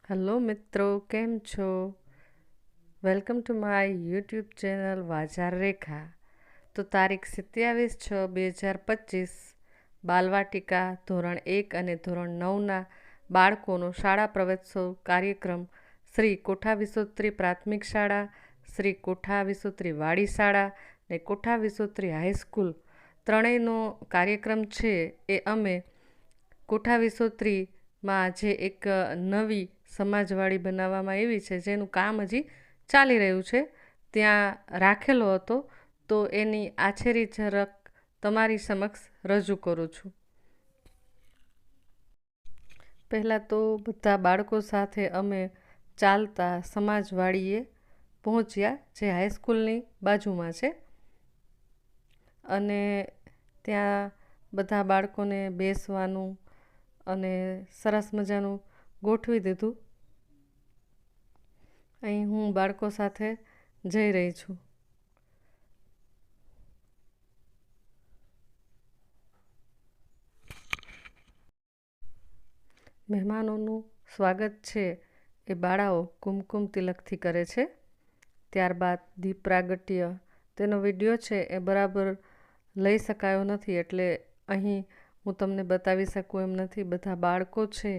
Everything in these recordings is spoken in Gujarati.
હેલો મિત્રો, કેમ છો? Welcome to my YouTube channel Vajar Rekha. તો તારીખ 27/6/2025 બાલવાટિકા ધોરણ 1 અને ધોરણ 9ના બાળકોનો શાળા પ્રવેશોત્સવ કાર્યક્રમ શ્રી કોઠા વિસોત્રી પ્રાથમિક શાળા, શ્રી કોઠા વિસોત્રી વાડી શાળા ને કોઠા વિસોત્રી હાઈસ્કૂલ ત્રણેયનો કાર્યક્રમ છે એ અમે કોઠા વિસોત્રીમાં જે એક નવી સમાજવાડી બનાવવામાં આવી છે, જેનું કામ હજી ચાલી રહ્યું છે, ત્યાં રાખેલો હતો. તો એની આછેરી ઝલક તમારી સમક્ષ રજૂ કરું છું. પહેલાં તો બધા બાળકો સાથે અમે ચાલતા સમાજવાડીએ પહોંચ્યા, જે હાઈસ્કૂલની બાજુમાં છે. અને ત્યાં બધા બાળકોને બેસવાનું અને સરસ મજાનું ગોઠવી દીધું. અહીં હું બાળકો સાથે જઈ રહી છું. મહેમાનોનું સ્વાગત છે એ બાળાઓ કુમકુમ તિલકથી કરે છે. ત્યારબાદ દીપ પ્રાગટ્ય, તેનો વિડીયો છે એ બરાબર લઈ શકાયો નથી, એટલે અહીં હું તમને બતાવી શકું એમ નથી. બધા બાળકો છે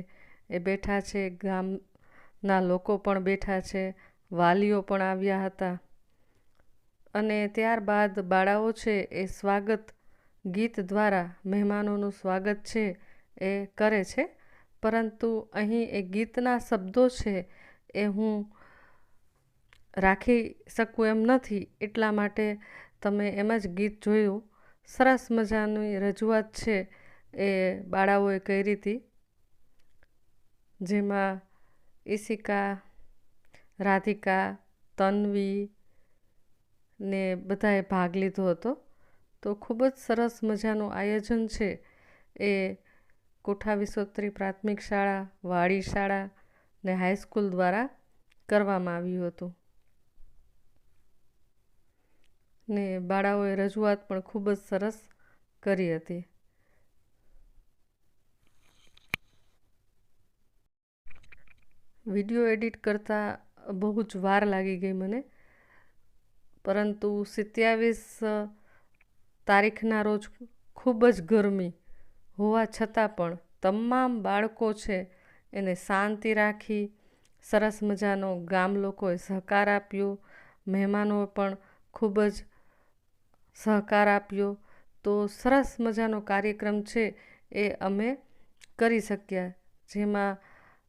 એ બેઠા છે, ગામના લોકો પણ બેઠા છે, વાલીઓ પણ આવ્યા હતા. અને ત્યારબાદ બાળાઓ છે એ સ્વાગત ગીત દ્વારા મહેમાનોનું સ્વાગત છે એ કરે છે. પરંતુ અહીં એ ગીતના શબ્દો છે એ હું રાખી શકું એમ નથી, એટલા માટે તમે એમ જ ગીત જોયું. સરસ મજાની રજૂઆત છે એ બાળાઓએ કરી હતી, જેમાં ઈશિકા, રાધિકા, તન્વી ને બધાએ ભાગ લીધો હતો. તો ખૂબ જ સરસ મજાનું આયોજન છે એ કોઠા વિસોત્રી પ્રાથમિક શાળા, વાડી શાળા ને હાઈસ્કૂલ દ્વારા કરવામાં આવ્યું હતું. ને બાળાઓએ રજૂઆત પણ ખૂબ જ સરસ કરી હતી. વિડીયો એડિટ કરતાં બહુ જ વાર લાગી ગઈ મને, પરંતુ 27 તારીખના રોજ ખૂબ જ ગરમી હોવા છતાં પણ તમામ બાળકો છે એને શાંતિ રાખી સરસ મજાનો ગામ લોકોએ સહકાર આપ્યો, મહેમાનોએ પણ ખૂબ જ સહકાર આપ્યો. તો સરસ મજાનો કાર્યક્રમ છે એ અમે કરી શક્યા, જેમાં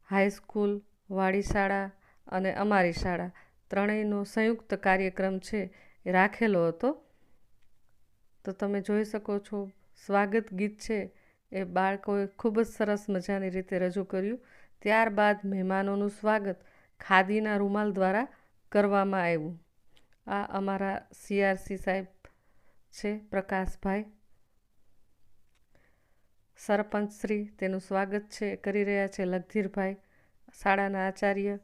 હાઈસ્કૂલ, વાડી શાળા અને અમારી શાળા ત્રણેયનો સંયુક્ત કાર્યક્રમ છે એ રાખેલો હતો. તો તમે જોઈ શકો છો, સ્વાગત ગીત છે એ બાળકોએ ખૂબ જ સરસ મજાની રીતે રજૂ કર્યું. ત્યારબાદ મહેમાનોનું સ્વાગત ખાદીના રૂમાલ દ્વારા કરવામાં આવ્યું. આ અમારા CRC સાહેબ છે, પ્રકાશભાઈ. સરપંચશ્રી તેનું સ્વાગત છે કરી રહ્યા છે, લગધીરભાઈ, શાળાના આચાર્ય.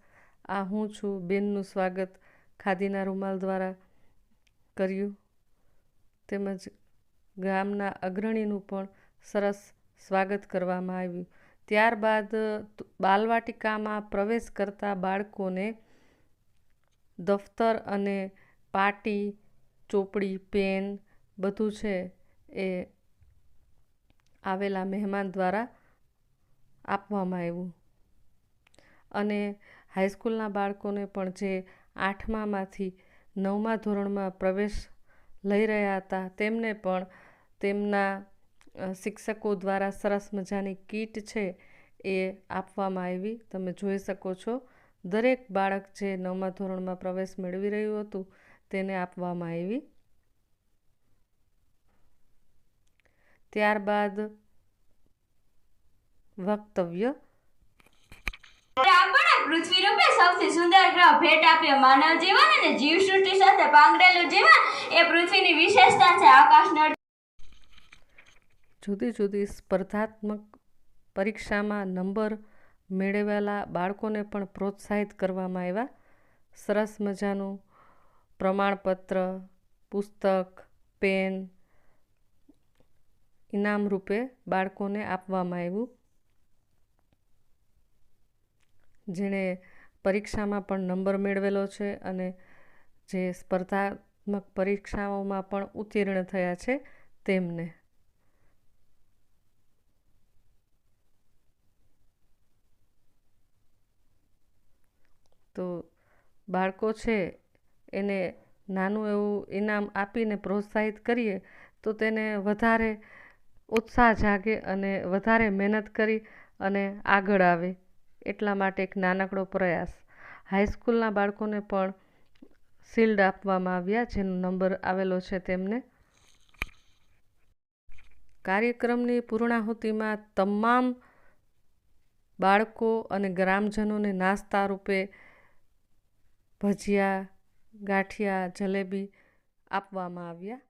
આ હું છું, બેનનું સ્વાગત ખાદીના રૂમાલ દ્વારા કર્યું. તેમજ ગામના અગ્રણીનું પણ સરસ સ્વાગત કરવામાં આવ્યું. ત્યારબાદ બાલવાટિકામાં પ્રવેશ કરતા બાળકોને દફતર અને પાટી, ચોપડી, પેન બધું છે એ આવેલા મહેમાન દ્વારા આપવામાં આવ્યું. અને હાઈસ્કૂલના બાળકોને પણ જે 8મામાંથી 9મા ધોરણમાં પ્રવેશ લઈ રહ્યા હતા, તેમને પણ તેમના શિક્ષકો દ્વારા સરસ મજાની કીટ છે એ આપવામાં આવી. તમે જોઈ શકો છો, દરેક બાળક જે 9મા ધોરણમાં પ્રવેશ મેળવી રહ્યું હતું તેને આપવામાં આવી. ત્યારબાદ વક્તવ્ય. પૃથ્વી રૂપે સૌથી સુંદર ગ્રહ ભેટ આપ્યો માનવ જીવન અને જીવસૃષ્ટિ સાથે પાંગરેલું જીવન એ પૃથ્વીની વિશેષતા છે. આકાશને જુદી જુદી સ્પર્ધાત્મક પરીક્ષામાં નંબર મેળવેલા બાળકોને પણ પ્રોત્સાહિત કરવામાં આવ્યા. સરસ મજાનું પ્રમાણપત્ર, પુસ્તક, પેન ઇનામ રૂપે બાળકોને આપવામાં આવ્યું. જેણે પરીક્ષામાં પણ નંબર મેળવેલો છે અને જે સ્પર્ધાત્મક પરીક્ષાઓમાં પણ ઉત્તીર્ણ થયા છે તેમને. તો બાળકો છે એને નાનું એવું ઇનામ આપીને પ્રોત્સાહિત કરીએ તો તેને વધારે ઉત્સાહ જાગે અને વધારે મહેનત કરી અને આગળ આવે. એટલા માટે એક નાનકડો પ્રયાસ. હાઈસ્કૂલના બાળકોને પણ શિલ્ડ આપવામાં આવ્યા જેનો નંબર આવેલો છે તેમને. કાર્યક્રમની પૂર્ણાહુતિમાં તમામ બાળકો અને ગ્રામજનોને નાસ્તા રૂપે ભજીયા, ગાંઠિયા, જલેબી આપવામાં આવ્યા.